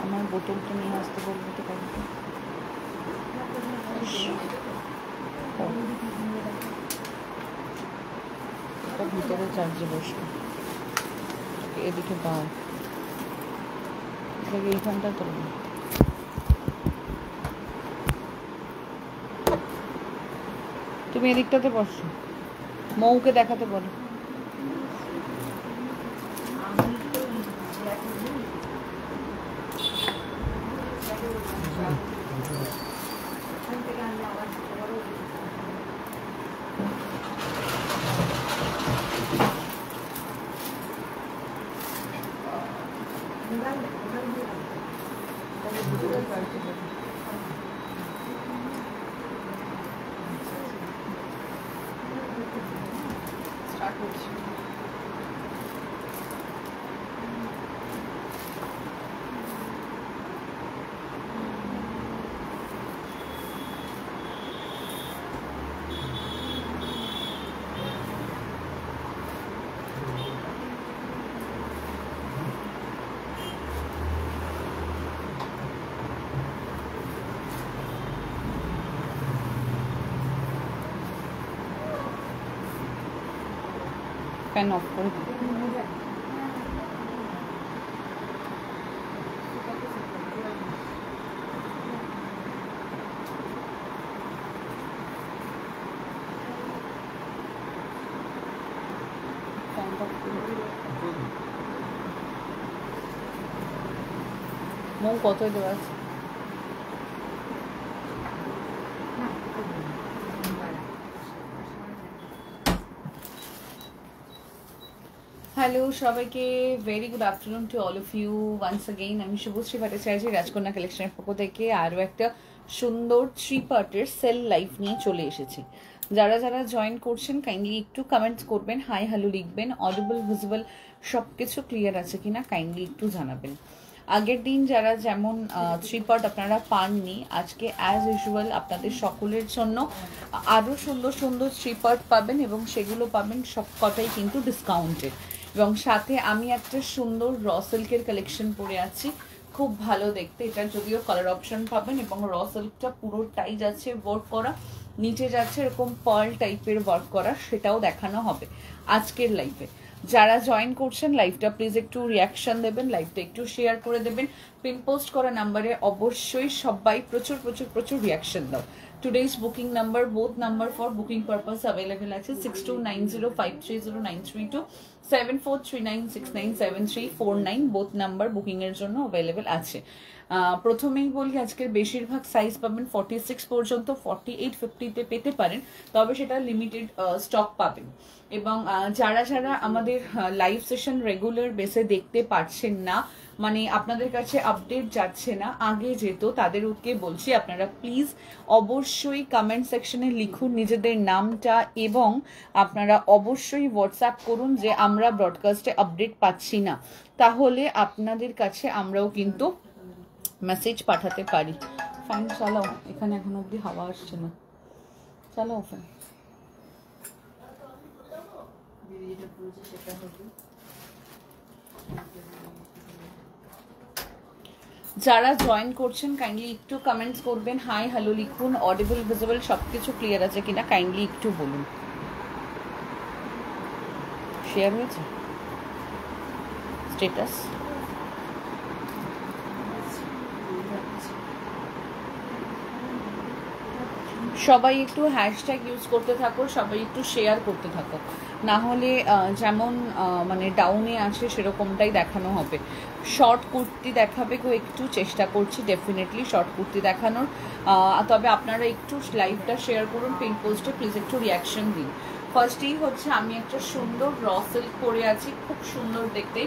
আমার বোতলটা নিয়ে আসতে বলবো তো কালকে। এটা ভিতরে চার্জে বসবে, এদিকে দাও, এটাকে এইখানটা করবো। তুমি এদিকটাতে বসো, মৌকে দেখাতে বলো। ফ্যান অফ করে দিই। মৌ কত দেওয়া আছে? হ্যালো সবাইকে, very good afternoon to all of you once again. আমি শুভশ্রী ভট্টাচার্য, রাজকন্যা কালেকশনের পক্ষ থেকে আরও একটা সুন্দর 3 পার্টের সেল লাইফ নিয়ে চলে এসেছি। যারা যারা জয়েন করছেন কাইন্ডলি একটু কমেন্টস করবেন, হাই হ্যালো লিখবেন, অডিবল ভিজিবল সব কিছু ক্লিয়ার আছে কিনা কাইন্ডলি একটু জানাবেন। আগের দিন যারা যেমন 3 পার্ট আপনারা পাননি, আজকে অ্যাজ ইউজুয়াল আপনাদের সকলের জন্য আরও সুন্দর সুন্দর 3 পার্ট পাবেন এবং সেগুলো পাবেন সব কটাই কিন্তু ডিসকাউন্টে। এবং সাথে আমি একটা সুন্দর র সিল্কের কালেকশন পরে আছি, খুব ভালো দেখতে। এটা যদিও কালার অপশন পাবেন এবং র সিল্কটা পুরোটাই যাচ্ছে ওয়ার্ক করা, নিচে যাচ্ছে এরকম পার্ল টাইপের ওয়ার্ক করা, সেটাও দেখানো হবে আজকের লাইভে। যারা জয়েন করছেন লাইভটা প্লিজ একটু রিয়াকশন দেবেন, লাইভটা একটু শেয়ার করে দেবেন, পিন পোস্ট করা নাম্বারে অবশ্যই সবাই প্রচুর প্রচুর প্রচুর রিয়াকশন দাও। Today's booking number, both number for booking purpose available আছে 6290530932, 7439697349, বোথ নাম্বার বুকিং এর জন্য অ্যাভেলেবেল আছে। প্রথমেই বলি আজকের বেশিরভাগ সাইজ পাবেন 46 পর্যন্ত, 48 50-তে পেতে পারেন, তবে সেটা লিমিটেড স্টক পাবেন। এবং যারা যারা আমাদের লাইভ সেশন রেগুলার বেসে দেখতে পাচ্ছেন না, মানে আপনাদের কাছে আপডেট যাচ্ছে না, আগে যেত, তাদেরকে বলছি আপনারা প্লিজ অবশ্যই কমেন্ট সেকশনে লিখুন নিজেদের নামটা এবং আপনারা অবশ্যই হোয়াটসঅ্যাপ করুন যে আমরা ব্রডকাস্টে আপডেট পাচ্ছি না, তাহলে আপনাদের কাছে আমরাও কিন্তু মেসেজ পাঠাতে পারি। ফ্যান চালাও, এখানে এখন অবধি হাওয়া আসছে না, চালাও ফ্যান। যারা জয়েন করছেন কাইন্ডলি একটু কমেন্টস করবেন, হাই হ্যালো লিখুন, অডিবল ভিজিবল সবকিছু ক্লিয়ার আছে কিনা কাইন্ডলি একটু বলুন। শেয়ার হয়েছে স্ট্যাটাস? সবাই একটু হ্যাশট্যাগ ইউজ করতে থাকো, সবাই একটু শেয়ার করতে থাকো, না হলে যেমন মানে ডাউনে আছে সেরকমটাই দেখানো হবে। শর্ট কুর্তি দেখাবে কেউ, একটু চেষ্টা করছি ডেফিনেটলি শর্ট কুর্তি দেখানোর, তবে আপনারা একটু লাইভটা শেয়ার করুন, পিন পোস্টে প্লিজ একটু রিয়াকশন দিন। ফার্স্টেই হচ্ছে আমি একটা সুন্দর র সিল্ক পরে আছি, খুব সুন্দর দেখতে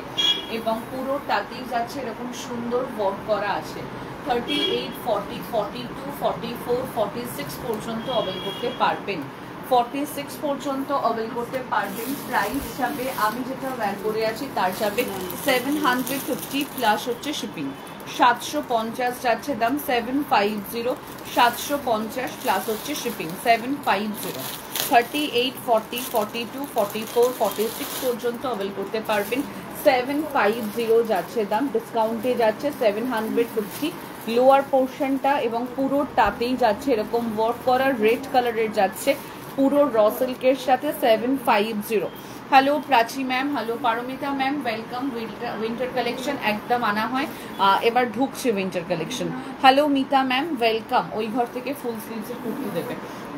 এবং পুরোটাতেই যাচ্ছে এরকম সুন্দর ওয়ার্ক করা আছে। 38, 40, 42, 44, 46 পর্যন্ত অবেল করতে পারবেন, 46 পর্যন্ত অবেল করতে পারবেন। প্রাইস যাবে, আমি যেটা ওয়্যার করে আছি তার যাবে 750 প্লাস হচ্ছে শিপিং, 750 যাচ্ছে দাম, 750, 750 প্লাস হচ্ছে শিপিং, 750। 38, 40, 42, 44, 46 পর্যন্ত অবেল করতে পারবেন, 750 যাচ্ছে দাম, ডিসকাউন্টে যাচ্ছে 750। লোয়ার পোর্শনটা এবং পুরোটাতেই যাচ্ছে এরকম ওয়ার্ক করা রেড কালারের যাচ্ছে পুরো র সিল্কের সাথে 750। Hello Prachi ma'am, hello Paramita ma'am, welcome. Winter collection একদম আনা হয়, এবার ঢুকছে winter collection. Hello Mita ma'am, welcome. ওই ঘর থেকে ফুল স্লিভসের কুর্তি দেবে।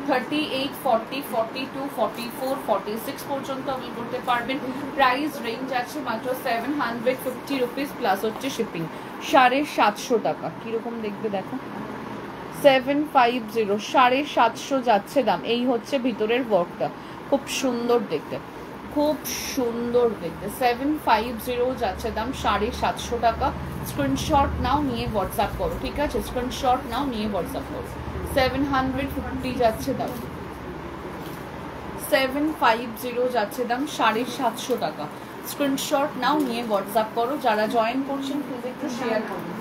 38, 40, 42, 44, 46 পর্যন্ত আপনি করতে পারবেন। প্রাইস রেঞ্জ আছে মাত্র 750 রুপিস প্লাস হচ্ছে শিপিং। 750 টাকা। কিরকম দেখবে দেখো, 750, 750 যাচ্ছে দাম। এই হচ্ছে ভিতরের ওয়ার্কটা, খুব সুন্দর দেখতে, খুব সুন্দর দেখতে। 750 যাচ্ছে দাম, 750 টাকা। স্ক্রিনশট নাও, নিয়ে হোয়াটসঅ্যাপ করো, ঠিক আছে? স্ক্রিনশট নাও, নিয়ে হোয়াটসঅ্যাপ করো। 750 যাচ্ছে দাম, 750 যাচ্ছে দাম, 750 টাকা। স্ক্রিনশট নাও, নিয়ে হোয়াটসঅ্যাপ করো। যারা জয়েন করছেন প্লিজ একটু শেয়ার করুন।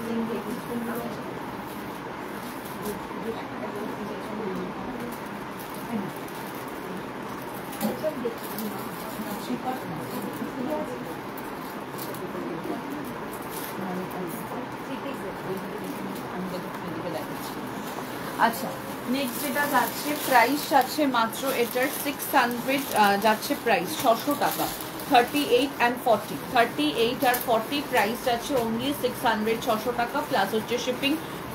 আচ্ছা, নেক্সট যেটা যাচ্ছে প্রাইস যাচ্ছে মাত্র এটার 600 যাচ্ছে প্রাইস 600 টাকা। 38 and 40, 38 আর 40 প্রাইস যাচ্ছে অনলি 600, 600 টাকা প্লাস হচ্ছে শিপিং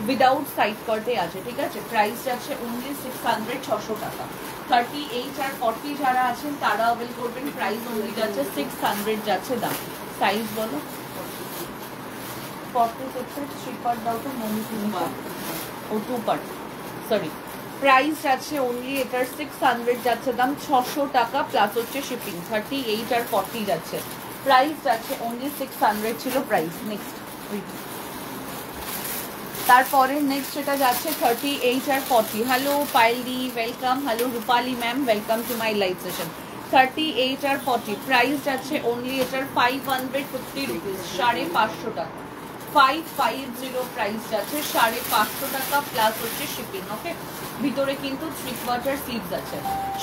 উইদাউট সাইড কাটে আছে, ঠিক আছে? প্রাইস যাচ্ছে অনলি 600, 600 টাকা। 38 আর 40 যারা আছেন তারা অ্যাভেল করবেন। প্রাইস অনলি যাচ্ছে 600 যাচ্ছে দাম। সাইজ বলো, 46 3 পার্ট দাও তো মনি, ও 2 পার্ট, সরি। প্রাইস যাচ্ছে অনলি এটার 600 যাচ্ছে দাম, 600 টাকা প্লাস হচ্ছে শিপিং। 38 আর 40 যাচ্ছে, প্রাইস যাচ্ছে অনলি 600 ছিল প্রাইস। নেক্সট, তারপরে নেক্সট যেটা যাচ্ছে 38 আর 40। হ্যালো পাইলদি, welcome. Hello Rupali ma'am, welcome to my live session. 38 আর 40 প্রাইস যাচ্ছে অনলি এটার 550 রুপিস, 550 টাকা। 550 প্রাইস যাচ্ছে, 550 টাকা প্লাস হচ্ছে শিপিং। ওকে, ভিতরে কিন্তু 3/4 স্লিভস আছে।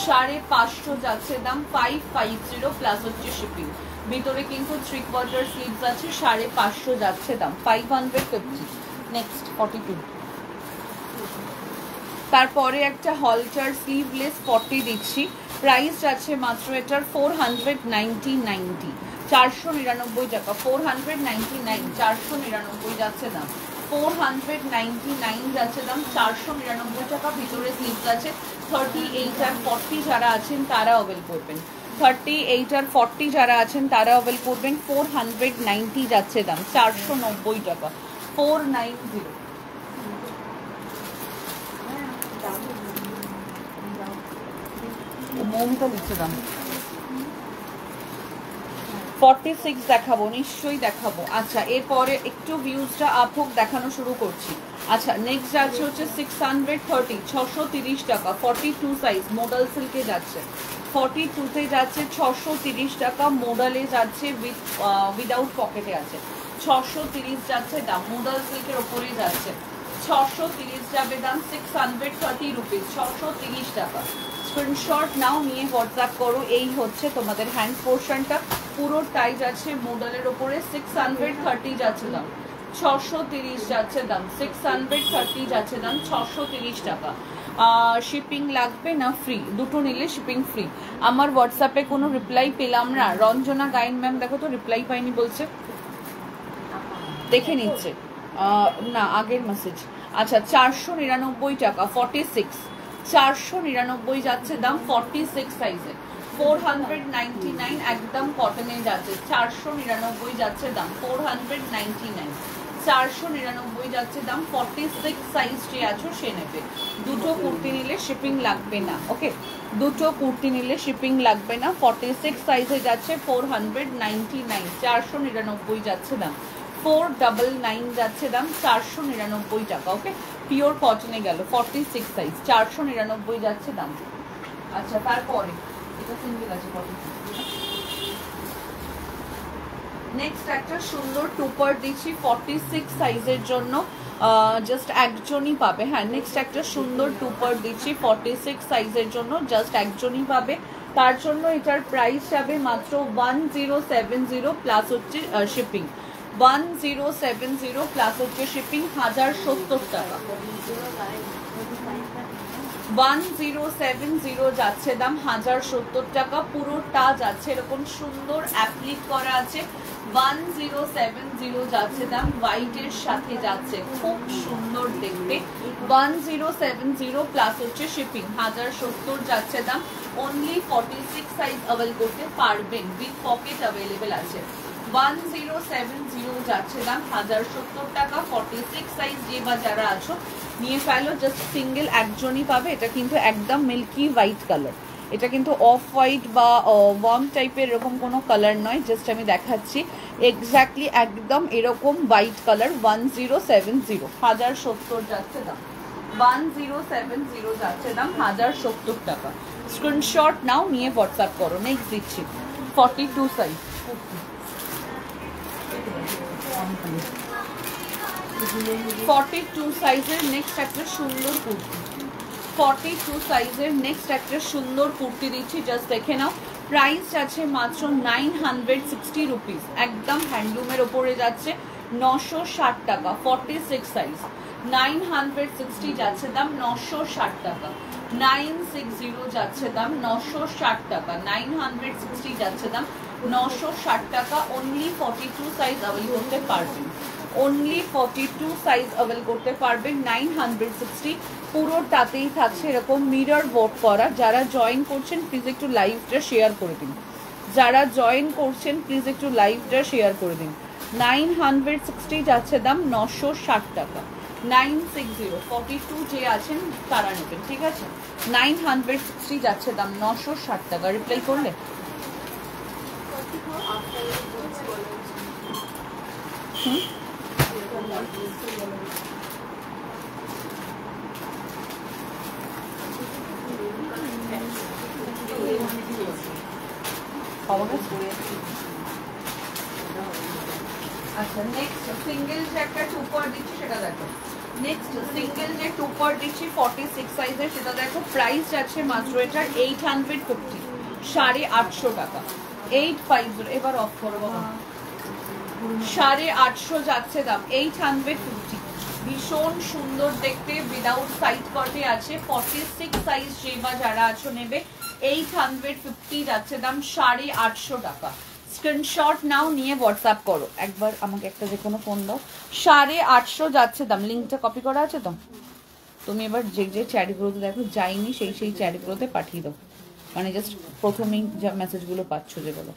550 যাচ্ছে দাম, 550 প্লাস হচ্ছে শিপিং। ভিতরে কিন্তু 3/4 স্লিভস আছে। 550 যাচ্ছে দাম, 550। নেক্সট 42। তারপরে একটা হলটার স্লিভলেস 40 দিচ্ছি। প্রাইস যাচ্ছে মাত্র এটার 499, 499 টাকা। 499, 499 যাচ্ছে দাম। 499 যাচ্ছে দাম, 499 টাকা। ভিতরে স্লিভস আছে। 38 আর 40 যারা আছেন তারা অ্যাভেল করবেন। 38 আর 40 যারা আছেন তারা অ্যাভেল করবেন। 490 যাচ্ছে দাম, 490 টাকা। 490। মৌমিতা লিখছে দাম। 46 দেখাবো, নিশ্চয়ই দেখাবো। আচ্ছা, এরপরে একটু ভিউজটা আপ হোক, দেখানো শুরু করছি। আচ্ছা, নেক্সট যাচ্ছে হচ্ছে 630, 630 টাকা। 42 সাইজ, মোডাল সিল্কে যাচ্ছে। 42-তে যাচ্ছে 630 টাকা, মোডালে যাচ্ছে উইদাউট পকেটে আছে। 630 যাচ্ছে দাম, মোডাল সিল্কের ওপরে যাচ্ছে। 630 যাবে দাম, 630 রুপিস, 630 টাকা। স্ক্রিনশট নাও, নিয়ে হোয়াটসঅ্যাপ করো। এই হচ্ছে তোমাদের হ্যান্ড পোর্শনটা, পুরোটাই যাচ্ছে মোডালের ওপরে। 630 যাচ্ছে দাম, 630 যাচ্ছে দাম, 630 যাচ্ছে দাম, 630 টাকা। শিপিং লাগবে না ফ্রি? দুটো নিলে শিপিং ফ্রি। আমার হোয়াটসঅ্যাপে কোনো রিপ্লাই পেলাম না। রঞ্জনা গাইন ম্যাম দেখো তো, রিপ্লাই পাইনি বলছে, দেখে নিচ্ছে না আগের মেসেজ। আচ্ছা, 499 টাকা। 46, 499 যাচ্ছে দাম, 46 সাইজে। 499 একদম কটনে যাচ্ছে। 499 যাচ্ছে দাম, 499, 499 যাচ্ছে দাম। 46 সাইজ যে আছো সে নেবে। দুটো কুর্তি নিলে শিপিং লাগবে না। ওকে, দুটো কুর্তি নিলে শিপিং লাগবে না। 46 সাইজে যাচ্ছে 499, 499 যাচ্ছে দাম। 499 যাচ্ছে দাম, 499 টাকা। ওকে, পিওর কটনে গেল। 46 সাইজ, 499 যাচ্ছে দাম। আচ্ছা, তারপরে এটা সিঙ্গেল আছে। নেক্সট একটা সুন্দর টুপার দিচ্ছি 46 সাইজের জন্য, জাস্ট একজনই পাবে। হ্যাঁ, নেক্সট একটা সুন্দর টুপার দিচ্ছি 46 সাইজের জন্য, জাস্ট একজনই পাবে। তার জন্য এটার প্রাইস যাবে মাত্র 1070 প্লাস হচ্ছে শিপিং। 1070 প্লাস হচ্ছে শিপিং, 1070 টাকা। 1070 যাচ্ছে দাম, 1070 টাকা। পুরোটা যাচ্ছে এরকম সুন্দর অ্যাপ্লিক করা আছে। 1070 যাচ্ছে দাম, হোয়াইটের সাথে যাচ্ছে, খুব সুন্দর দেখতে। 1070 প্লাস হচ্ছে শিপিং, 1070 যাচ্ছে দাম। অনলি 46 সাইজ অ্যাভেল করতে পারবেন, উইথ পকেট অ্যাভেলেবেল আছে। 1070 যাচ্ছে দাম, 1070 টাকা। 46 সাইজ যে বা যারা আছো নিয়ে ফেলো, জাস্ট সিঙ্গেল একজনই পাবে। এটা কিন্তু একদম মিল্কি হোয়াইট কালার, এটা কিন্তু অফ হোয়াইট বা ওয়ার্ম টাইপের এরকম কোনো কালার নয়, জাস্ট আমি দেখাচ্ছি এক্স্যাক্টলি একদম এরকম হোয়াইট কালার। 1070 1070 যাচ্ছে দাম, 1070 যাচ্ছে দাম, 1070 টাকা। স্ক্রিনশট নাও, নিয়ে হোয়াটসঅ্যাপ করো। নেক্সট দিচ্ছি 42 সাইজ, 42 সাইজের নেক্সট একটা সুন্দর কুর্তি। 42 সাইজের নেক্সট একটা সুন্দর কুর্তি দিচ্ছি, জাস্ট দেখে নাও। প্রাইস আছে মাত্র 960 রুপিস, একদম হ্যান্ডলুমের ওপরে যাচ্ছে, 960 টাকা। 46 সাইজ 960 যাচ্ছে দাম, 960 টাকা। 960 যাচ্ছে দাম, 960 টাকা। 960 যাচ্ছে দাম, 960 টাকা। অনলি 42 সাইজ অ্যাভেল করতে পারবেন, অনলি 42 সাইজ অ্যাভেল করতে পারবেন। 960 পুরোটাতেই থাকছে এরকম মিরর ওয়ার্ক করা। যারা জয়েন করছেন প্লিজ একটু লাইভটা শেয়ার করে দিন, যারা জয়েন করছেন প্লিজ একটু লাইভটা শেয়ার করে দিন। 960 যাচ্ছে দাম, 960 টাকা। 960 42 যে আছেন তারা নেবেন, ঠিক আছে। 960 যাচ্ছে দাম, 960 টাকা। রিপ্লাই করলে আচ্ছা, নেক্সট সিঙ্গেল যে একটা 2 পার দিচ্ছি সেটা দেখো। নেক্সট সিঙ্গেল যে 2 পার দিচ্ছি 46 সাইজের, সেটা দেখো। প্রাইস যাচ্ছে মাত্র এটার 850, 850 টাকা। 850, এবার অফ করো বাবা। 850 যাচ্ছে দাম, 850। ভীষণ সুন্দর দেখতে, উইদাউট সাইড কটে আছে। 46 সাইজ যে বা যারা আছো নেবে। 850 যাচ্ছে দাম, 850 টাকা। স্ক্রিনশট নাও, নিয়ে হোয়াটসঅ্যাপ করো। একবার আমাকে একটা যে কোনো ফোন দাও। 850 যাচ্ছে দাম। লিঙ্কটা কপি করা আছে তো? তুমি এবার যে যে চ্যাটগুলোতে দেখো যাইনি সেই সেই চ্যাটগুলোতে পাঠিয়ে দাও, মানে জাস্ট প্রথমেই যা মেসেজগুলো পাচ্ছ যেগুলো।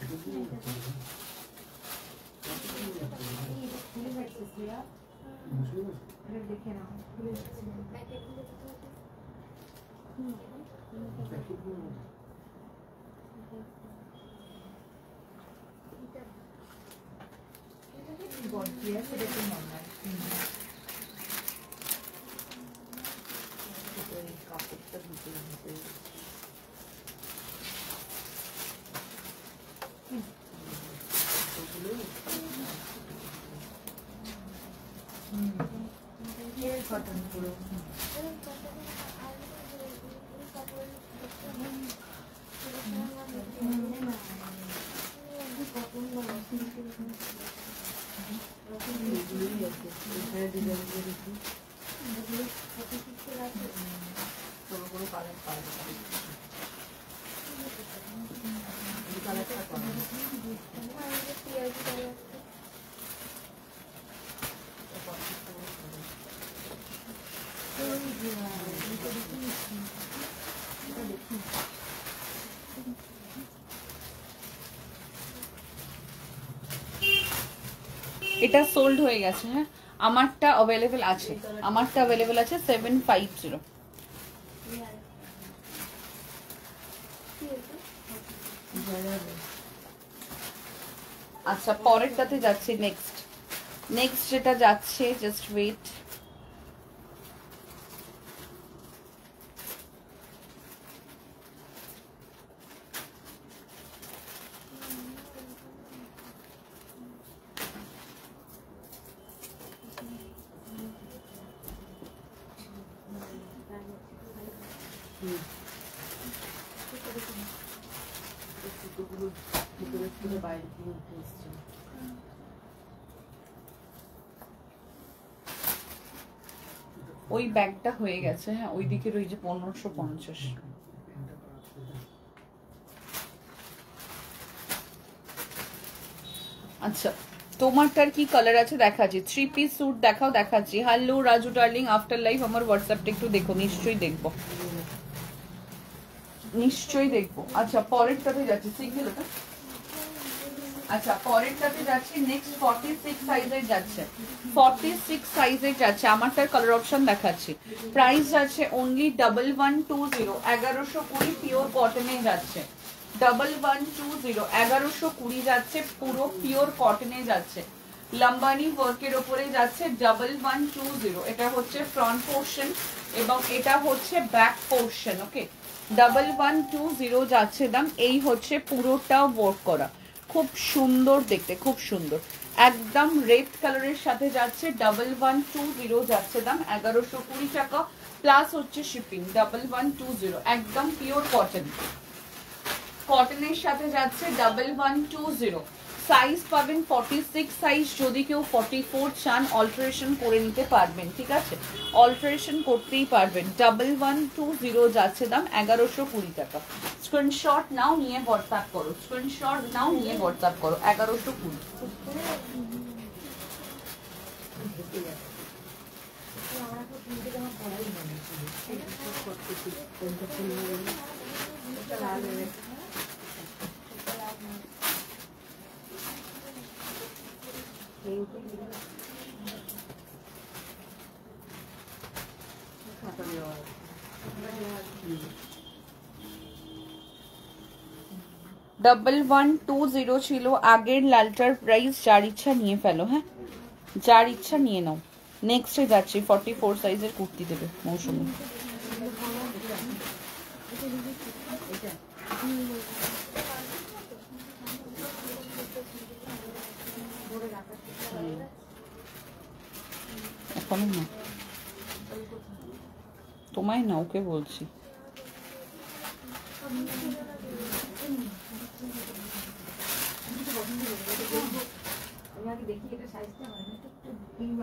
এটা সোল্ড হয়ে গেছে। হ্যাঁ, আমারটা অ্যাভেলেবেল আছে, আমারটা অ্যাভেলেবেল আছে 750। আচ্ছা, পরেরটাতে যাচ্ছি। নেক্সট যেটা যাচ্ছে, জাস্ট ওয়েট। ওই ব্যাগটা হয়ে গেছে। হ্যাঁ, ওই দিকের ওই যে 1550। আচ্ছা, তোমারটার কি কালার আছে দেখাচ্ছি। 3 পিস স্যুট দেখাও, দেখাচ্ছি। Hello Raju darling, after life আমার হোয়াটসঅ্যাপটা একটু দেখো। নিশ্চয়ই দেখবো, নিশ্চয়ই দেখবো। আচ্ছা, পরেরটাতে যাচ্ছি। সিঙ্গেল ওটা। আচ্ছা, পরেরটাতে যাচ্ছি। নেক্সট 46 সাইজের যাচ্ছে, 46 সাইজের যাচ্ছে। আমারটার কালার অপশন দেখাচ্ছি। প্রাইস যাচ্ছে অনলি 1120, 1120 পিওর কটনে যাচ্ছে। 1120, 1120 যাচ্ছে, পুরো পিওর কটনে যাচ্ছে। লাম্বানি ওয়ার্কের ওপরে যাচ্ছে। 1120, এটা হচ্ছে ফ্রন্ট পোর্শন এবং এটা হচ্ছে ব্যাক পোর্শন। ওকে, 1120 যাচ্ছে দাম। এই হচ্ছে পুরোটা ওয়ার্ক করা, খুব সুন্দর দেখতে, খুব সুন্দর। একদম রেড কালারের সাথে যাচ্ছে। 1120 যাচ্ছে দাম, 1120 টাকা প্লাস হচ্ছে শিপিং। 1120 একদম পিওর কটন, কটনের সাথে যাচ্ছে। 1120 সাইজ পাবেন 46 সাইজ। যদি কেউ 44 চান অল্টারেশন করে নিতে পারবেন, ঠিক আছে, অল্টারেশন করতেই পারবেন। 1120 যাচ্ছে দাম, 1120 টাকা। স্ক্রিনশট নাও, নিয়ে হোয়াটসঅ্যাপ করো। স্ক্রিনশট নাও, নিয়ে হোয়াটসঅ্যাপ করো। 1120। ডাবল 120 ছিল আগের লালটার প্রাইস। যার ইচ্ছা নিয়ে ফেলো, হ্যাঁ, যার ইচ্ছা নিয়ে নাও। নেক্সটে যাচ্ছি। 44 সাইজের কুর্তি দেবে মৌসুমি। এখনো না, তোমায় না, ওকে বলছি। দেখি এটা সাইজটা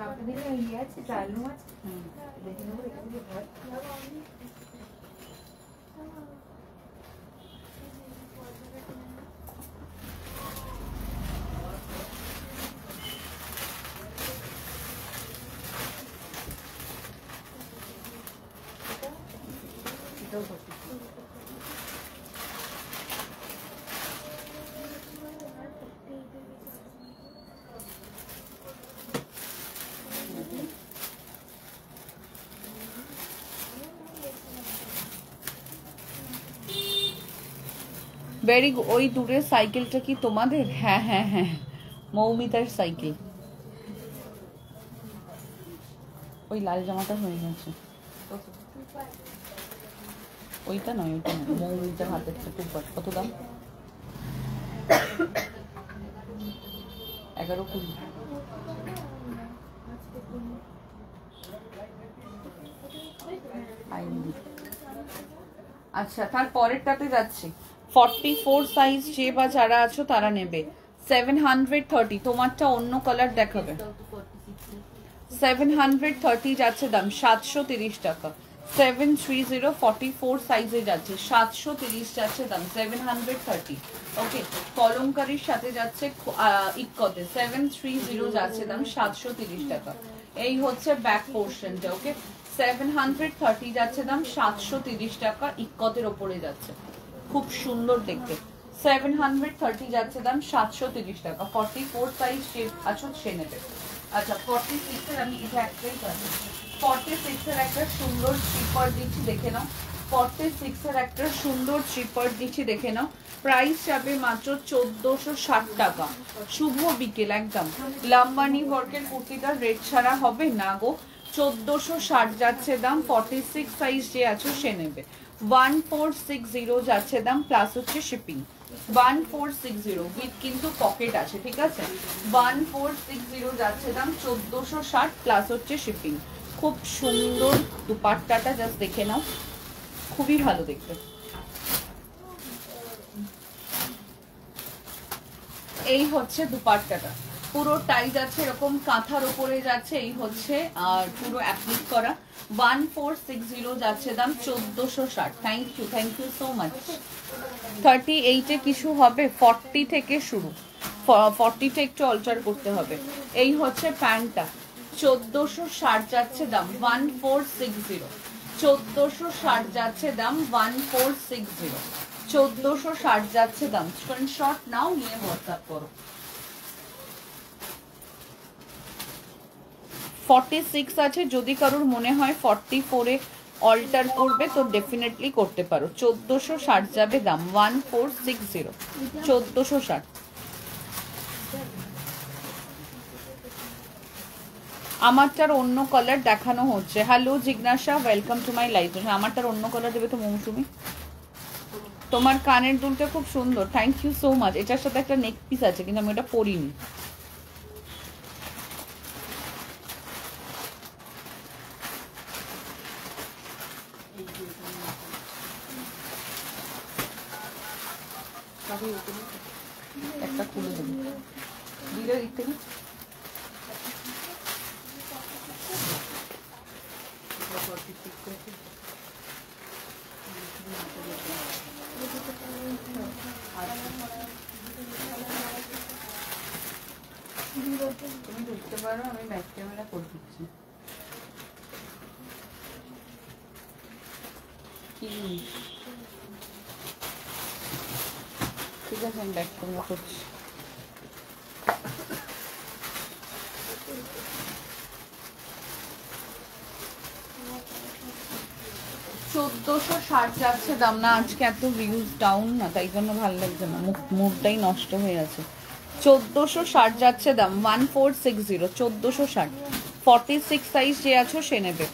আপনাদের ইয়ে আছে, চালু আছে, দেখে নেবো। Very good. ওই দূরের সাইকেলটা কি তোমাদের? হ্যাঁ হ্যাঁ হ্যাঁ, মৌমিতার সাইকেল। ওই লাল জামাটা হয়ে গেছে, ওইটা নয়, ওইটা নয়, মৌমিতার হাতের টুপার। কত দাম? 1120। আচ্ছা, তার পরেরটাতে যাচ্ছি। 44 সাইজ যে বা যারা আছো তারা নেবে। 730। তোমারটা অন্য কালার দেখাবে। 730 যাচ্ছে দাম, 730 টাকা। 730 44 সাইজে যাচ্ছে, 730 যাচ্ছে দাম। 730। ওকে, কলমকারির সাথে যাচ্ছে ইক্কতে। 730 যাচ্ছে দাম, 730 টাকা। এই হচ্ছে ব্যাক পোর্শনটা। ওকে, 730 যাচ্ছে দাম, 730 টাকা। ইক্কতের ওপরে যাচ্ছে, খুব সুন্দর দেখতে। 730 যাচ্ছে দাম, 730 টাকা। 44 সাইজ যে আছো সে নেবে। আচ্ছা, 46 এর আমি এটা একটাই পাচ্ছি। 46 এর একটা সুন্দর স্লিপার দিচ্ছি, দেখে নাও। 46 এর একটা সুন্দর স্লিপার দিচ্ছি, দেখে নাও। প্রাইস যাবে মাত্র 1460 টাকা। শুভ বিকেল একদম। লাম্বানি ওয়ার্কের কুর্তিটা রেড ছাড়া হবে না গো। 1460 যাচ্ছে দাম। 46 সাইজ যে আছো সে নেবে। 1460 যাচ্ছে দাম, প্লাস হচ্ছে শিপিং। 1460 উইথ কিন্তু পকেট আছে, ঠিক আছে। 1460 যাচ্ছে দাম, 1460 প্লাস হচ্ছে শিপিং। খুব সুন্দর দুপাট্টাটা জাস্ট দেখে নাও, খুবই ভালো দেখতে। এই হচ্ছে দুপাট্টাটা, পুরোটাই যাচ্ছে এরকম কাঁথার উপরে যাচ্ছে, এই হচ্ছে আর পুরো অ্যাপ্লিক করা। 1460 যাচ্ছে দাম 1460। Thank you so much. 38-এ কিছু হবে, 40 থেকে শুরু, 40-টা একটু অল্টার করতে হবে। এই হচ্ছে প্যান্টটা, 1460 যাচ্ছে দাম 1460। 1460 যাচ্ছে দাম 1460। 1460 যাচ্ছে দাম। স্ক্রিনশট নাও, নিয়ে হোয়াটসঅ্যাপ করো। 46 আছে, যদি কারোর মনে হয় 44-এ অল্টার করবে তো ডেফিনেটলি করতে পারো। 1460 যাবে দাম, 1460, 1460। আমারটার অন্য কালার দেখানো হচ্ছে। হ্যালো জিজ্ঞাসা, ওয়েলকাম টু মাই লাইভ। আমারটার অন্য কালার দেবে তো মৌসুমি। তোমার কানের দুলটা খুব সুন্দর, থ্যাংক ইউ সো মাচ। এটার সাথে একটা নেক পিস আছে কিন্তু আমি ওটা পরিনি। একটা খুলে দেবো দিলে দিক থেকে। তুমি ঢুকতে পারো, আমি ব্যাক ক্যামেরা করে দিচ্ছি। ঠিক আছে, আমি ব্যাক ক্যামেরা করছি। 1460 যাচ্ছে দাম। না আজকে এত ভিউজ ডাউন না, তাই জন্য ভালো লাগছে না, মুডটাই নষ্ট হয়ে আছে। 1460 যাচ্ছে দাম, 1460, 1460। 46 সাইজ যে আছো সে নেবে।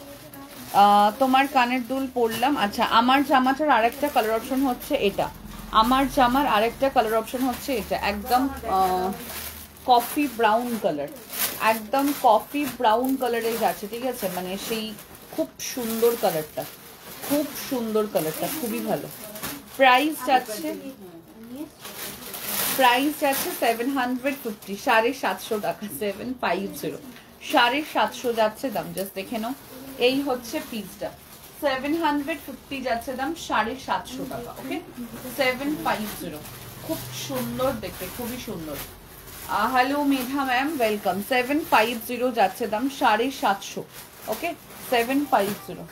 তোমার কানের দুল পরলাম। আচ্ছা, আমার জামাটার আরেকটা কালার অপশন হচ্ছে এটা। আমার জামার আরেকটা কালার অপশন হচ্ছে এটা, একদম কফি ব্রাউন কালার, একদম কফি ব্রাউন কালারের যাচ্ছে, ঠিক আছে? মানে সেই খুব সুন্দর কালারটা, খুব সুন্দর কালারটা, খুবই ভালো। প্রাইস যাচ্ছে 750, 750 টাকা, 750, 750 যাচ্ছে দাম। জাস্ট দেখে নাও, এই হচ্ছে পিসটা, 750 যাচ্ছে দাম, 750 টাকা। ওকে, 750, খুব সুন্দর দেখতে, খুবই সুন্দর। Hello Megha ma'am, welcome. 750 যাচ্ছে দাম, 750। ওকে, 750।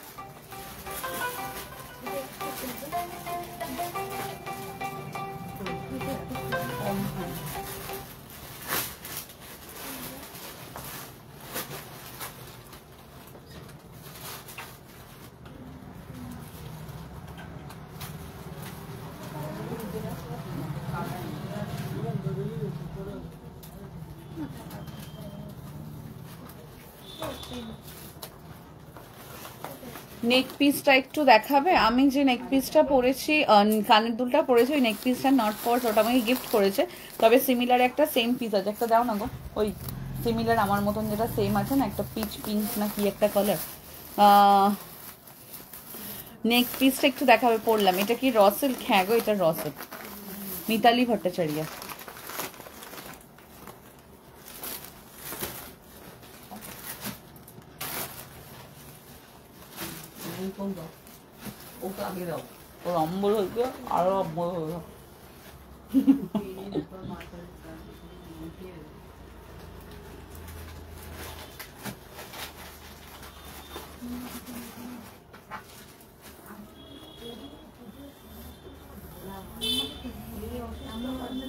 নেক পিসটা একটু দেখাবে? আমি যে নেক পিসটা পরেছি, কানের দুলটা পরেছি, ওই নেক পিসটা নট ফর্স, ওটা আমাকে গিফট করেছে। তবে সিমিলার একটা সেম পিস আছে, একটা দাও না গো। ওই সিমিলার আমার মতন যেটা সেম আছে না, একটা পিচ পিঙ্ক না কি একটা কালার। নেক পিসটা একটু দেখাবে, পরলাম। এটা কি র সিল্ক? হ্যাঁ গো, এটা র সিল্ক, মিতালি ভট্টাচার্য। ওকে আগে দাও, ওর অম্বল হয়েছে, আরো অম্বল হয়ে যাও।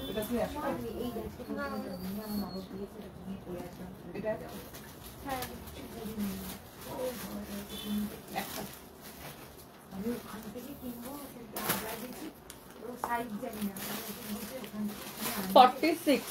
এটা কি আসবে? এটা একটা 46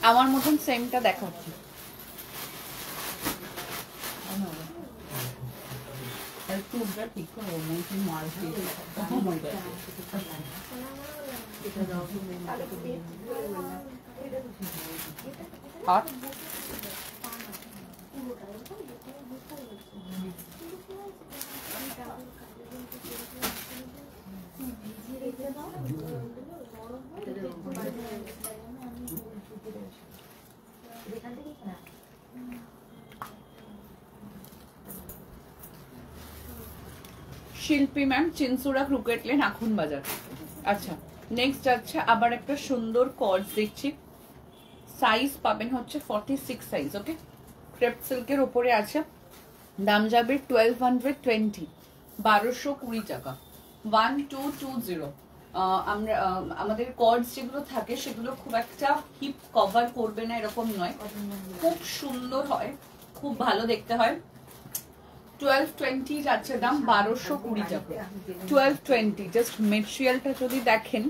আমার মতন সেমটা দেখাচ্ছি। চুলটা ঠিক করো মনে মারছি আর শিল্পী ম্যাম, চিনসুরা ক্রিকেট লেন, আখুন বাজার। আচ্ছা, নেক্সট যাচ্ছে আবার একটা সুন্দর কর্ড দেখছি। সাইজ পাবেন হচ্ছে 46 সাইজ। ওকে, ক্রেপ সিল্কের উপরে আছে, দাম যাবে 1220, 1220 টাকা, 1220। আমরা আমাদের কর্ডস যেগুলো থাকে সেগুলো খুব একটা হিপ কভার করবে না এরকম নয়, খুব সুন্দর হয়, খুব ভালো দেখতে হয়। 1220 যাচ্ছে দাম, 1220 টাকা, 1220। জাস্ট মেটেরিয়ালটা যদি দেখেন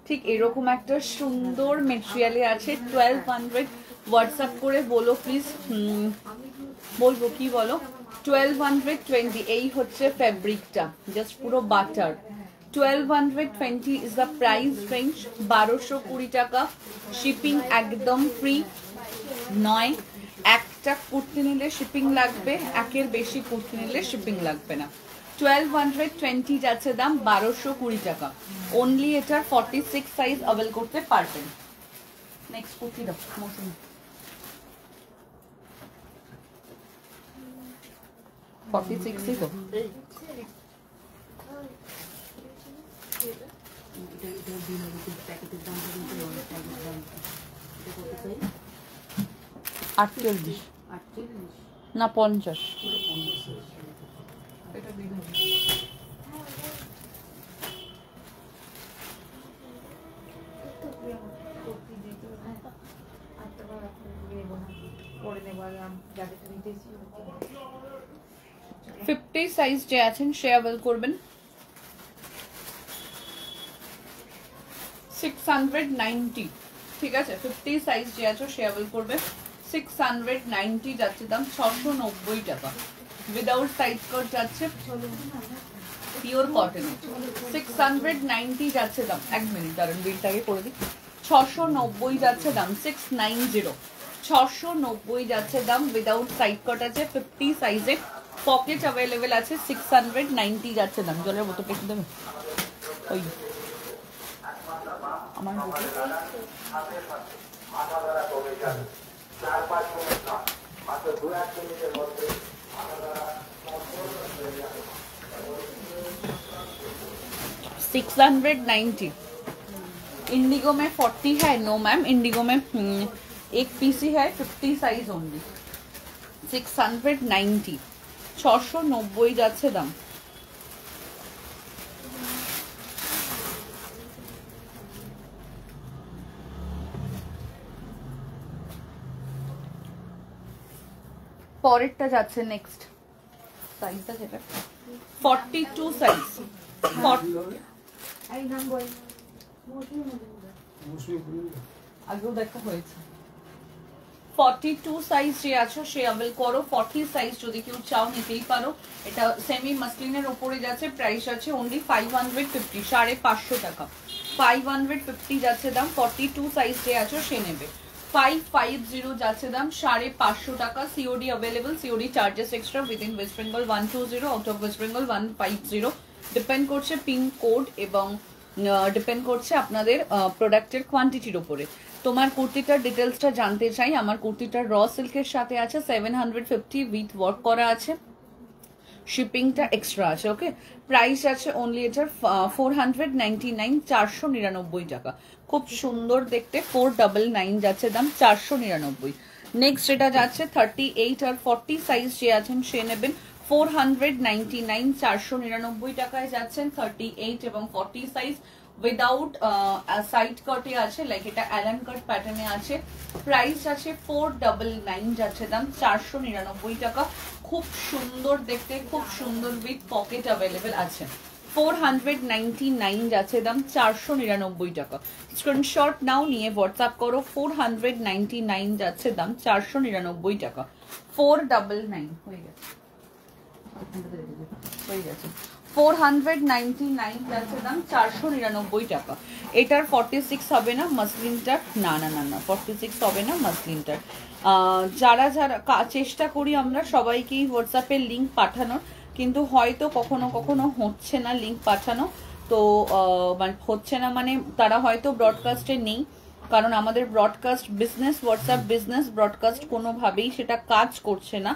ঠিক এরকম একটা সুন্দর মেটেরিয়ালে আছে। 1200 হোয়াটসঅ্যাপ করে বলো প্লিজ, বলবো কি বলো। 1220 এই হচ্ছে ফ্যাব্রিকটা, জাস্ট পুরো butter. 1220 is the price range, 1220 টাকা। শিপিং একদম ফ্রি নয়, একটা কুর্তি নিলে শিপিং লাগবে, একের বেশি কুর্তি নিলে শিপিং লাগবে না। 1220 যাচ্ছে দাম, 1220 টাকা। অনলি এটার 46 সাইজ অ্যাভেল করতে পারবেন। নেক্সট কুর্তি দাও মৌসুমি, 46ই তো। আটচল্লিশ না 50। ফিফটি সাইজ যে আছেন সে অ্যাভেল করবেন। 690, ঠিক আছে। 50 সাইজ যে আছে সে অ্যাভেল করবে। 690 যাচ্ছে দাম, 690 টাকা। উইদাউট সাইজ কাট যাচ্ছে, পিওর কটন। 690 যাচ্ছে দাম। এক মিনিট দাঁড়ান, বিলটাকে করে দিই। 690 যাচ্ছে দাম, 690, 690 যাচ্ছে দাম। উইদাউট সাইড কাট আছে, 50 সাইজে, পকেট অ্যাভেলেবেল আছে। 690 যাচ্ছে দাম। জলের বোতলটা একটু দেবে ওই আমার বোতল। 690। इंडिगो में 40 है? नो मैम, इंडिगो में एक पीस ही है, 50 साइज ओनली। 690, 690 যাচ্ছে দাম। পরেরটা যাচ্ছে নেক্সট সাইজটা যেটা 42 সাইজ। আগেও দেখা হয়েছে। 42 সাইজ যে আছে সে অ্যাভেল করো। 40 সাইজ যদি কেউ চাও নিতেই পারো। এটা সেমি মাসলিনের উপরে যাচ্ছে, প্রাইস আছে অনলি 550, 550 টাকা। 550 যাচ্ছে দাম। 42 সাইজ যে আছে সে নেবে। 550 যাচ্ছে দাম, 550 টাকা। COD available, COD charges extra. Within West Bengal 120, out of West Bengal 150। Depend করছে পিন কোড এবং ডিপেন্ড করছে আপনাদের প্রোডাক্টের কোয়ান্টিটির উপরে। তোমার কুর্তিটার ডিটেলসটা জানতে চাই। আমার কুর্তিটার র সিল্কের সাথে আছে 750 উইথ ওয়ার্ক করা আছে, শিপিংটা এক্সট্রা আছে। ওকে, প্রাইস আছে অনলি এটার 499, 499 টাকা। খুব সুন্দর দেখতে, 499 যাচ্ছে দাম, 499। নেক্সট এটা যাচ্ছে 38 আর 40 সাইজ যে আছেন সে নেবেন। 499, 499 টাকায় যাচ্ছেন 38 এবং 40 সাইজ। উইদাউট সাইড কাটে আছে, লাইক এটা অ্যালান কাট প্যাটার্নে আছে। প্রাইস আছে 499 যাচ্ছে দাম, 499 টাকা। খুব সুন্দর দেখতে, খুব সুন্দর উইথ পকেট অ্যাভেলেবেল আছে। 499 যাচ্ছে দাম, 499 টাকা। স্ক্রিনশট নাও, নিয়ে হোয়াটসঅ্যাপ করো। 499 যাচ্ছে দাম, 499 টাকা। 499 হয়ে গেছে। হয়ে গেছে 499 প্লাসের দাম 499 টাকা। এটার 46 হবে না মাসলিনটার, না না না না 46 হবে না মাসলিনটার। যারা যারা চেষ্টা করি আমরা সবাইকেই হোয়াটসঅ্যাপের লিঙ্ক পাঠানোর, কিন্তু হয়তো কখনো কখনো হচ্ছে না লিঙ্ক পাঠানো। তো মানে হচ্ছে না মানে তারা হয়তো ব্রডকাস্টে নেই, কারণ আমাদের broadcast business, WhatsApp business broadcast কোনোভাবেই সেটা কাজ করছে না,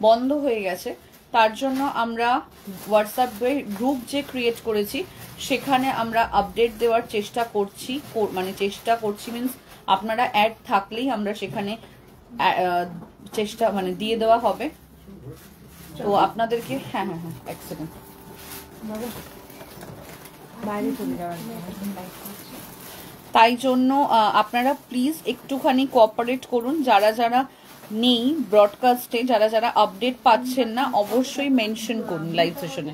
বন্ধ হয়ে গেছে। তার জন্য আমরা হোয়াটসঅ্যাপ গ্রুপ যে ক্রিয়েট করেছি সেখানে আমরা আপডেট দেওয়ার চেষ্টা করছি, মানে চেষ্টা করছি মিনস আপনারা অ্যাড থাকলেই আমরা সেখানে চেষ্টা মানে দিয়ে দেওয়া হবে। তো আপনাদেরকে হ্যাঁ হ্যাঁ হ্যাঁ এক সেকেন্ড বাইরে চলে যাওয়ার তাই জন্য আপনারা প্লিজ একটুখানি কোঅপারেট করুন। যারা যারা নেই ব্রডকাস্টে, যারা যারা আপডেট পাচ্ছেন না, অবশ্যই মেনশন করুন লাইভ সেশনে।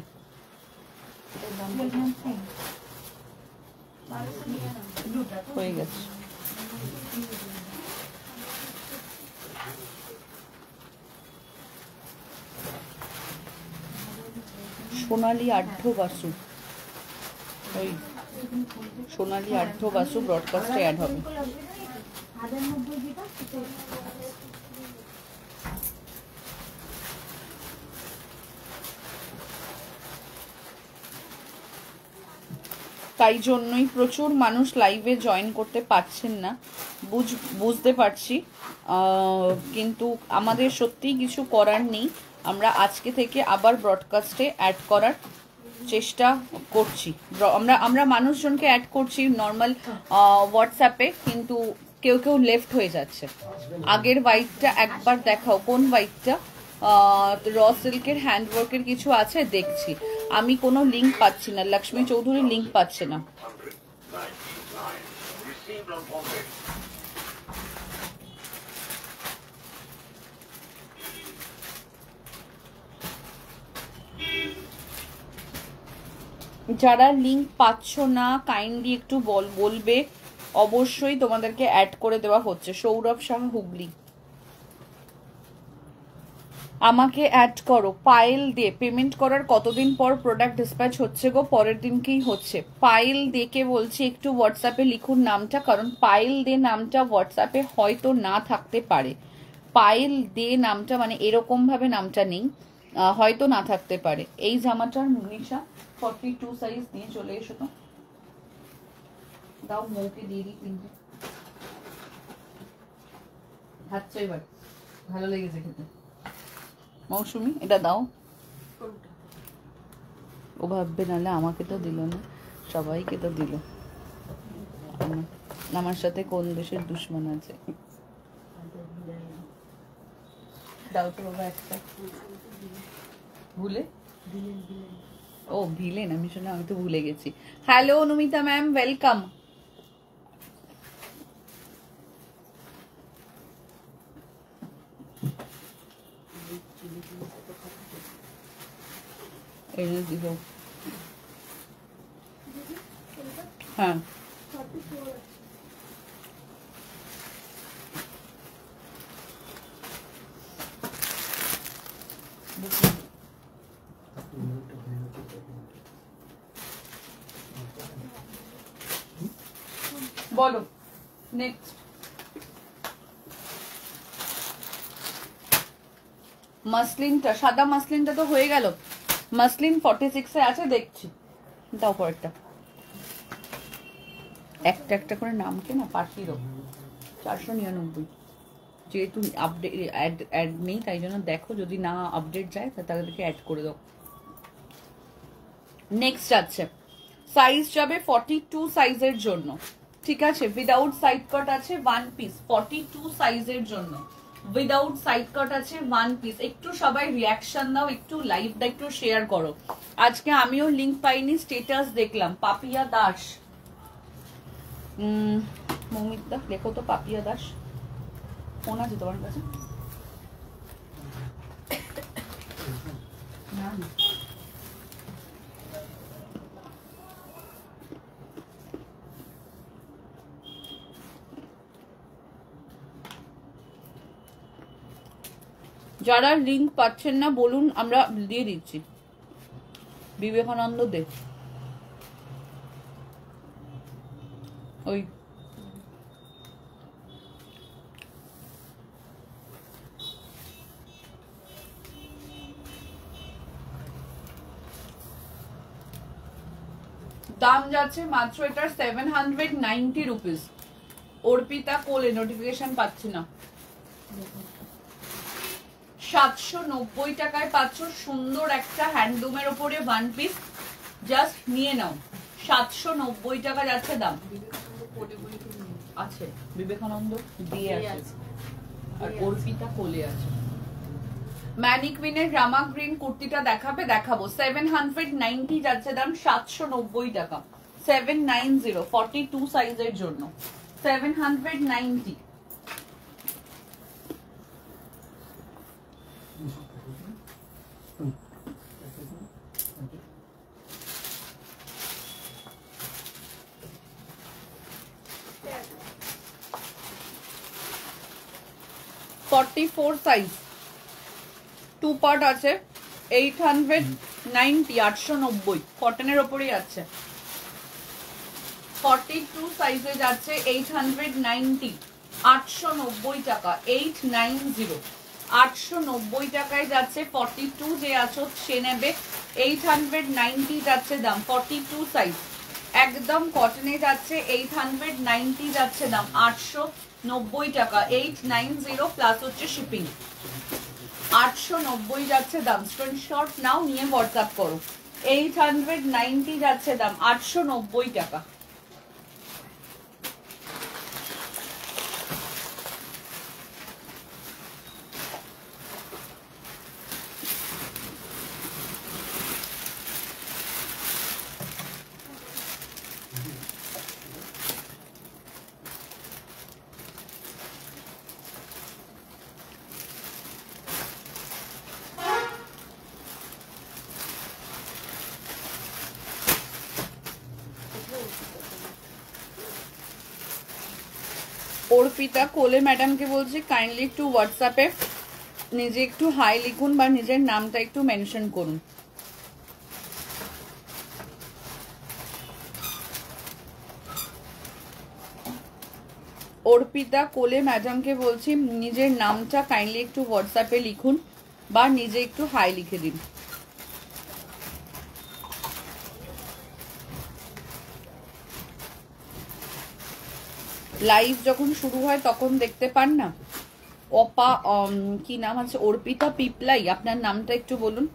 হয়ে গেছে। সোনালী আঢ্য বাসু, ওই সোনালী আঢ্য বাসু ব্রডকাস্টে অ্যাড হবে। তাই জন্যই প্রচুর মানুষ লাইভে জয়েন করতে পারছেন না, বুঝতে পারছি, কিন্তু আমাদের সত্যিই কিছু করার নেই। আমরা আজকে থেকে আবার ব্রডকাস্টে অ্যাড করার চেষ্টা করছি। আমরা মানুষজনকে অ্যাড করছি নর্মাল হোয়াটসঅ্যাপে, কিন্তু কেউ কেউ লেফট হয়ে যাচ্ছে। আগের হোয়াইটটা একবার দেখাও, কোন হোয়াইটটা? র সিল্কের হ্যান্ডওয়ার্কের কিছু আছে দেখছি, আমি কোনো লিঙ্ক পাচ্ছি না। লক্ষ্মী চৌধুরী লিঙ্ক পাচ্ছে না। যারা লিঙ্ক পাচ্ছ না কাইন্ডলি একটু বলবে, অবশ্যই তোমাদেরকে অ্যাড করে দেওয়া হচ্ছে। সৌরভ শাহ হুগলি, আমাকে অ্যাড করো। পায়েল দে, পেমেন্ট করার কতদিন পর প্রোডাক্ট ডিসপ্যাচ হচ্ছে গো? পরের দিনকেই হচ্ছে। পায়েল দেকে বলছি একটু হোয়াটসঅ্যাপে লিখুন নামটা, কারণ পায়েল দে নামটা হোয়াটসঅ্যাপে হয়তো না থাকতে পারে। পায়েল দে নামটা মানে এরকম ভাবে নামটা নেই, হয়তো না থাকতে পারে। এই জামাটার মুনিশা 42 সাইজ নিয়ে চলে এসো তো, দাও মৌকে দিয়ে দিই কিনতে। খাচ্ছ এবার, ভালো লেগেছে খেতে। মৌসুমি এটা দাও। ও ভাববে নাহলে আমাকে তো দিল না, সবাইকে তো দিল। আমার সাথে কোন দেশের দুশ্মন আছে? দাও তো বাবা একটা। ভুলে ও ভিলেন, আমি শুনে আমি তো ভুলে গেছি। Hello Anumita ma'am, welcome. হ্যাঁ বলো নেক্সট। মাসলিনটা, সাদা মাসলিনটা তো হয়ে গেল। মাসলিন 46 এ আছে, দেখছি। দাও পরেরটা। একটা একটা করে নামকে না পাঠিয়ে দাও। 499, যেহেতু আপডেট অ্যাড নেই তাই জন্য দেখো, যদি না আপডেট যায় তাদেরকে অ্যাড করে দাও। নেক্সট আছে, সাইজ যাবে 42 সাইজের জন্য, ঠিক আছে? উইদাউট সাইড কাট আছে 1 পিস 42 সাইজের জন্য, উইদাউট সাইড কাট আছে 1 পিস। একটু সবাই রিয়াকশন দাও, একটু লাইভটা একটু শেয়ার করো। আজকে আমিও লিংক পাইনি, স্টেটাস দেখলাম। পাপিয়া দাস, মৌমিতা লেখো তো পাপিয়া দাস, ফোন আছে তোমার কাছে? যারা লিঙ্ক পাচ্ছেন না বলুন, আমরা দিয়ে দিচ্ছি। বিবেকানন্দ দে, ওই দাম যাচ্ছে মাত্র এটার 790 রুপিস। অর্পিতা কোলে, নোটিফিকেশন পাচ্ছি না। 790 টাকায় পাচ্ছ সুন্দর একটা হ্যান্ডলুমের ওপরে ওয়ান পিস। জাস্ট নিয়ে নাও, 790 টাকা যাচ্ছে দাম। আছে বিবেকানন্দ দিয়ে আছে, আর অর্পিতা কোলে আছে। ম্যানিকুইনের রামা গ্রিন কুর্তিটা দেখাবে? দেখাবো। 790 যাচ্ছে দাম, 790 টাকা। 790, 42 সাইজের জন্য 790। সাইজ, 2 পার্ট আছে। 890, 890 কটনের ওপরেই আছে। 42 সাইজে যাচ্ছে 890, 890 টাকা। 890, 890 টাকায় যাচ্ছে। 42 যে আছো সে নেবে। 890 যাচ্ছে দাম। 42 সাইজ একদম কটনে যাচ্ছে। 890 যাচ্ছে দাম, 890 টাকা। 890 প্লাস হচ্ছে শিপিং। 890 যাচ্ছে দাম। স্ক্রিনশট নাও, নিয়ে হোয়াটসঅ্যাপ করো। 890 যাচ্ছে দাম, 890 টাকা। অর্পিতা কোলে ম্যাডামকে বলছি কাইন্ডলি একটু হোয়াটসঅ্যাপে নিজে একটু হাই লিখুন বা নিজের নামটা একটু মেনশন করুন। অর্পিতা কোলে ম্যাডামকে বলছি নিজের নামটা কাইন্ডলি একটু হোয়াটসঅ্যাপে লিখুন বা নিজে একটু হাই লিখে দিন। লাইভ যখন শুরু হয় তখন দেখতে পান না। অপা কি নাম আছে? অর্পিতা পিপলাই, আপনার নামটা একটু বলুন।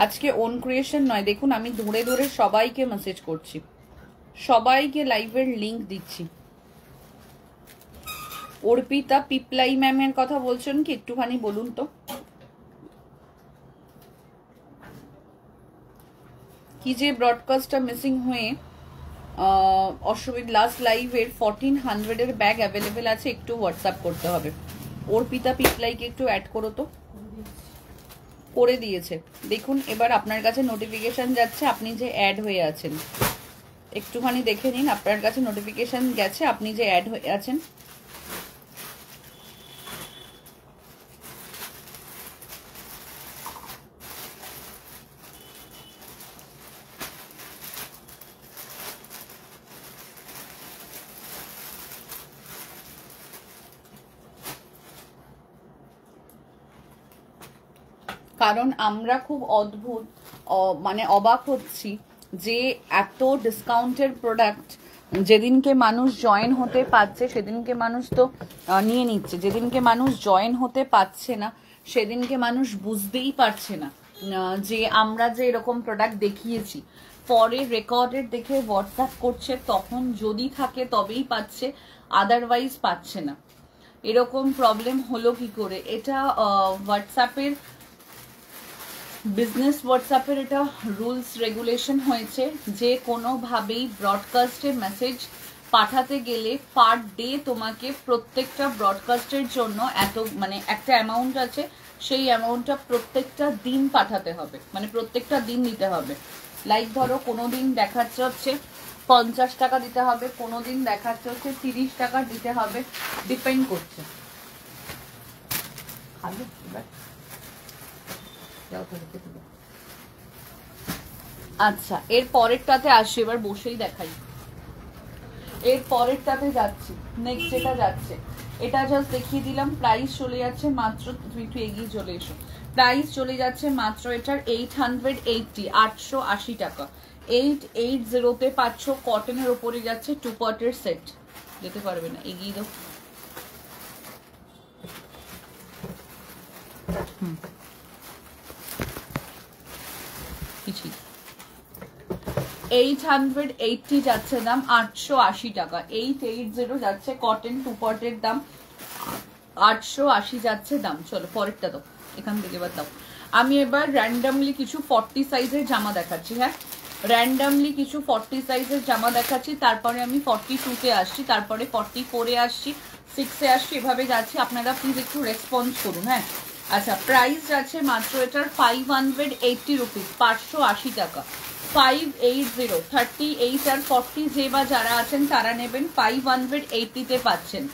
আজকে ওন ক্রিয়েশন নয়, দেখুন আমি ধরে ধরে সবাইকে মেসেজ করছি, সবাইকে লাইভের লিংক দিচ্ছি। অর্পিতা পিপলাই ম্যামের কথা বলছেন কি? একটুখানি বলুন তো। কি যে ব্রডকাস্টটা মিসিং হয়ে অসুবিধা। লাস্ট লাইভের 1400 ব্যাগ অ্যাভেলেবেল আছে, একটু হোয়াটসঅ্যাপ করতে হবে। অর্পিতা পিপলাইকে একটু অ্যাড করো তো। করে দিয়েছে দেখুন। এবার আপনার কাছে নোটিফিকেশন যাচ্ছে আপনি যে অ্যাড হয়ে আছেন, একটুখানি দেখে নিন। আপনার কাছে নোটিফিকেশন গেছে আপনি যে অ্যাড হয়ে আছেন। কারণ আমরা খুব অদ্ভুত মানে অবাক হচ্ছি যে এত ডিসকাউন্টের প্রোডাক্ট যেদিনকে মানুষ জয়েন হতে পারছে সেদিনকে মানুষ তো নিয়ে নিচ্ছে, যেদিনকে মানুষ জয়েন হতে পারছে না সেদিনকে মানুষ বুঝতেই পারছে না যে আমরা যে এরকম প্রোডাক্ট দেখিয়েছি। পরে রেকর্ডেড দেখে হোয়াটসঅ্যাপ করছে, তখন যদি থাকে তবেই পাচ্ছে, আদারওয়াইজ পাচ্ছে না। এরকম প্রবলেম হলো কি করে? এটা হোয়াটসঅ্যাপের বিজনেস হোয়াটসঅ্যাপের এটা রুলস রেগুলেশন হয়েছে যে কোনোভাবেই ব্রডকাস্টে মেসেজ পাঠাতে গেলে পার ডে তোমাকে প্রত্যেকটা ব্রডকাস্টের জন্য এত মানে একটা অ্যামাউন্ট আছে, সেই অ্যামাউন্টটা প্রত্যেকটা দিন পাঠাতে হবে, মানে প্রত্যেকটা দিন দিতে হবে। লাইক ধরো কোনো দিন দেখাচ্ছে হচ্ছে 50 টাকা দিতে হবে, কোনো দিন দেখাচ্ছে হচ্ছে 30 টাকা দিতে হবে, ডিপেন্ড করছে। আচ্ছা এর পরেরটাতে আসি, এবার বসেই দেখাই। এর পরেরটাতে যাচ্ছি, নেক্সট যেটা যাচ্ছে এটা জাস্ট দেখিয়ে দিলাম। প্রাইস চলে যাচ্ছে মাত্র, তুমি একটু এগিয়ে চলে এসো, প্রাইস চলে যাচ্ছে মাত্র এটার 880, 880 টাকা। 880 তে পাচ্ছ, কটনের ওপরে যাচ্ছে, 2 পার্টের সেট। যেতে পারবে না, এগিয়ে দাও। কিছু 880 যাচ্ছে দাম, 880 টাকা। 880 যাচ্ছে কটন 2 পার্টের দাম, 880 যাচ্ছে দাম। চলো পরেরটা দাও, এখান থেকে এবার দাও। আমি এবার র্যান্ডামলি কিছু 40 সাইজের জামা দেখাচ্ছি। হ্যাঁ, র্যান্ডামলি কিছু 40 সাইজের জামা দেখাচ্ছি, তারপরে আমি 42-তে আসছি, তারপরে 44-এ আসছি, 6-এ আসছি, এভাবে যাচ্ছি। আপনারা প্লিজ একটু রেসপন্স করুন। হ্যাঁ, আচ্ছা প্রাইস যাচ্ছে মাত্র এটার 580 রুপিস, 580 টাকা। 580, 38 আর 40 যে বা যারা আছেন তারা নেবেন, 580-তে পাচ্ছেন।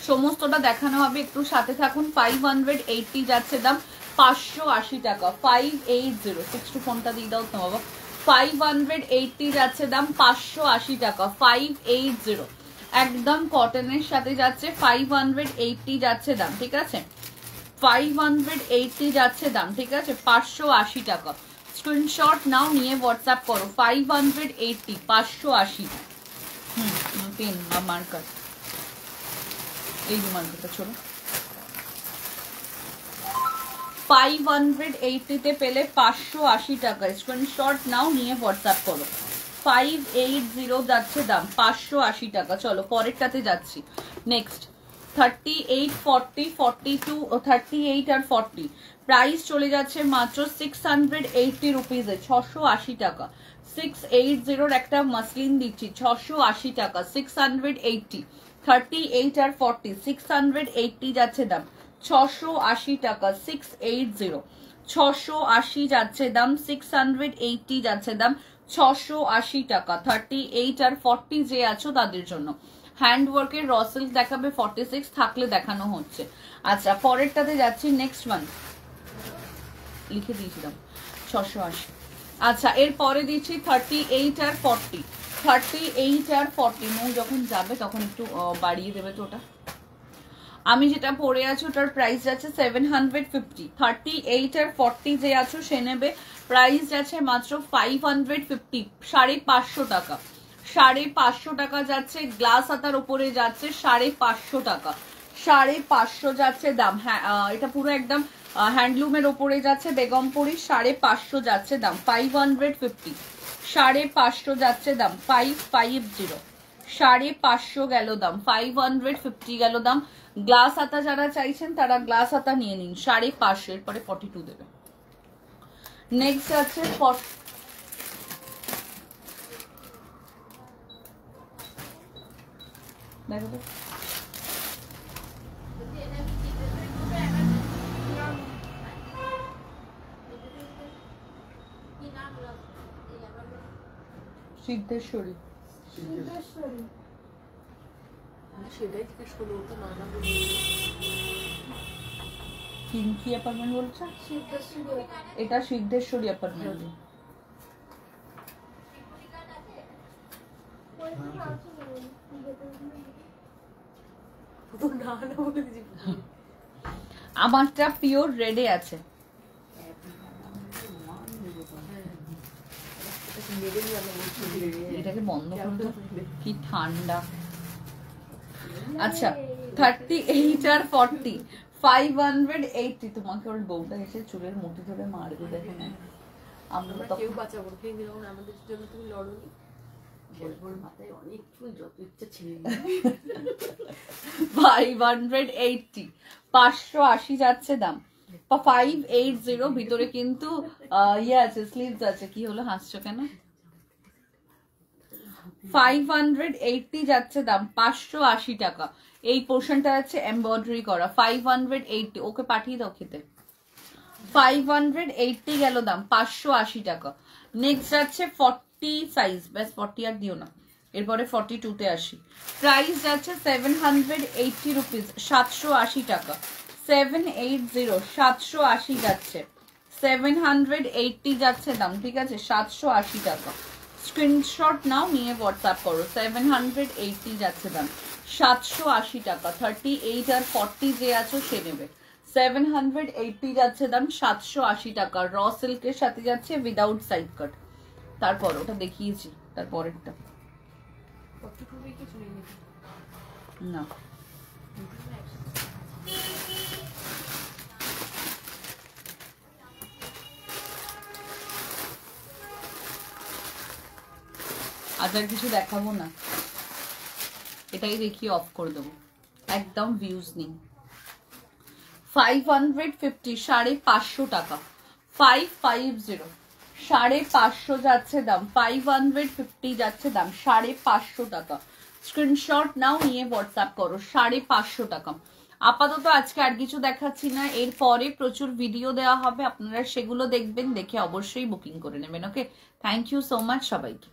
সমস্তটা দেখানো হবে, একটু সাথে থাকুন। 580 যাচ্ছে দাম, 580 টাকা। 580, 60 ফোনটা দিয়ে দাও তো বাবা। 580 যাচ্ছে দাম, 580 টাকা। 580 একদম কটনের সাথে যাচ্ছে, 580 যাচ্ছে দাম, ঠিক আছে? 580 যাচ্ছে দাম, ঠিক আছে? 580 টাকা। স্ক্রিনশট নাও, নিয়ে হোয়াটসঅ্যাপ করো। 580, 580। পেন বা মার্কার, এই মার্কারটা ছোড়ো। 580-তে পেলে 580 টাকা। স্ক্রিনশট নাও, নিয়ে হোয়াটসঅ্যাপ করো। 580 যাচ্ছে দাম, 580 টাকা। চলো পরেরটাতে যাচ্ছি। নেক্সট 38, 40, 42, 38 আর 40 প্রাইস চলে যাচ্ছে মাত্র 680 রুপিসে, 680 টাকা। 680-র একটা মাসলিন দিচ্ছি, 680 টাকা। 680, 38 আর 40, 680 যাচ্ছে দাম, 680 টাকা। 680, 680 যাচ্ছে দাম, 680 যাচ্ছে দাম, 680 টাকা। 38 আর 40 যে আছো তাদের জন্য। হ্যান্ডওয়ার্কের র সিল্ক দেখাবে, 46 থাকলে দেখানো হচ্ছে। আচ্ছা পরেরটাতে যাচ্ছি, নেক্সট ওয়ান লিখে দিয়েছিলাম 680। আচ্ছা এর পরে দিচ্ছি 38 আর 40, 38 আর 40। নো যখন যাবে তখন একটু বাড়িয়ে দেবে তো ওটা। আমি যেটা পরে আছি ওটার প্রাইস যাচ্ছে 750। 38 আর 40 যে আছো সে নেবে, প্রাইস যাচ্ছে মাত্র 550, 550 টাকা। 550 টাকা যাচ্ছে, গ্লাস হাতার উপরে যাচ্ছে 550 টাকা। 550 যাচ্ছে দাম। হ্যাঁ, এটা পুরো একদম হ্যান্ডলুমের ওপরে যাচ্ছে, বেগমপুরি। 550 যাচ্ছে দাম, 550। 550 যাচ্ছে দাম, 550। 550 গেল দাম, 550 গেল দাম। গ্লাস হাতা যারা চাইছেন তারা গ্লাস হাতা নিয়ে নিন, 550। এরপরে 42 দেবে। নেক্সট আছে দেখো সিদ্ধেশ্বরী, কি অ্যাপার্টমেন্ট বলছে? এটা সিদ্ধেশ্বরী অ্যাপার্টমেন্ট। আমারটা পিওর রেডে আছে। এটাকে বন্ধ করতে, কি ঠান্ডা। আচ্ছা 38 আর 40, 580। তোমাকে ওর বউটা এসে চুলের মুঠি ধরে মারবে, দেখো না। আমরা তো কেউ বাঁচাবো, আমাদের জন্য তুমি লড়নি। মাথায় অনেক চুল, যত ইচ্ছা ছেড়ে 580, 580 যাচ্ছে দাম। 580 ভিতরে কিন্তু ইয়ে আছে, স্লিভস আছে। কি হলো, হাসছো কেন? 580 যাচ্ছে দাম, 580 টাকা। এই পোর্শনটা আছে এমব্রয়ডারি করা, 580। ওকে পাঠিয়ে দাও খেতে। 580 গেল দাম, 580 টাকা। নেক্সট যাচ্ছে 40 সাইজ, ব্যাস 40 আর দিও না। এরপরে 42-তে আসি। প্রাইস যাচ্ছে 780 রুপিস, 780 টাকা। 780, 780 যাচ্ছে, 780 যাচ্ছে দাম, ঠিক আছে, 780 টাকা। স্ক্রিনশট নাও, নিয়ে হোয়াটসঅ্যাপ করো। 780 যাচ্ছে দাম, 780 টাকা। 38 আর 40 যে আছো সে নেবে। 780 যাচ্ছে দাম, 780 টাকা। র সিল্কের সাথে যাচ্ছে উইদাউট সাইড কাট। তারপর ওটা দেখিয়েছি, তারপরেরটা না। আজ আর কিছু দেখাবো না, এটাই দেখিয়ে অফ করে দেবো, একদম ভিউজ নেই। 550, 550 টাকা। 550, 550 যাচ্ছে দাম। 550 যাচ্ছে দাম, 550 টাকা। স্ক্রিনশট নাও, নিয়ে হোয়াটসঅ্যাপ করো। 550 টাকা। আপাতত আজকে আর কিছু দেখাচ্ছি না, এরপরে প্রচুর ভিডিও দেওয়া হবে, আপনারা সেগুলো দেখবেন, দেখে অবশ্যই বুকিং করে নেবেন। ওকে, থ্যাংক ইউ সো মাচ সবাইকে।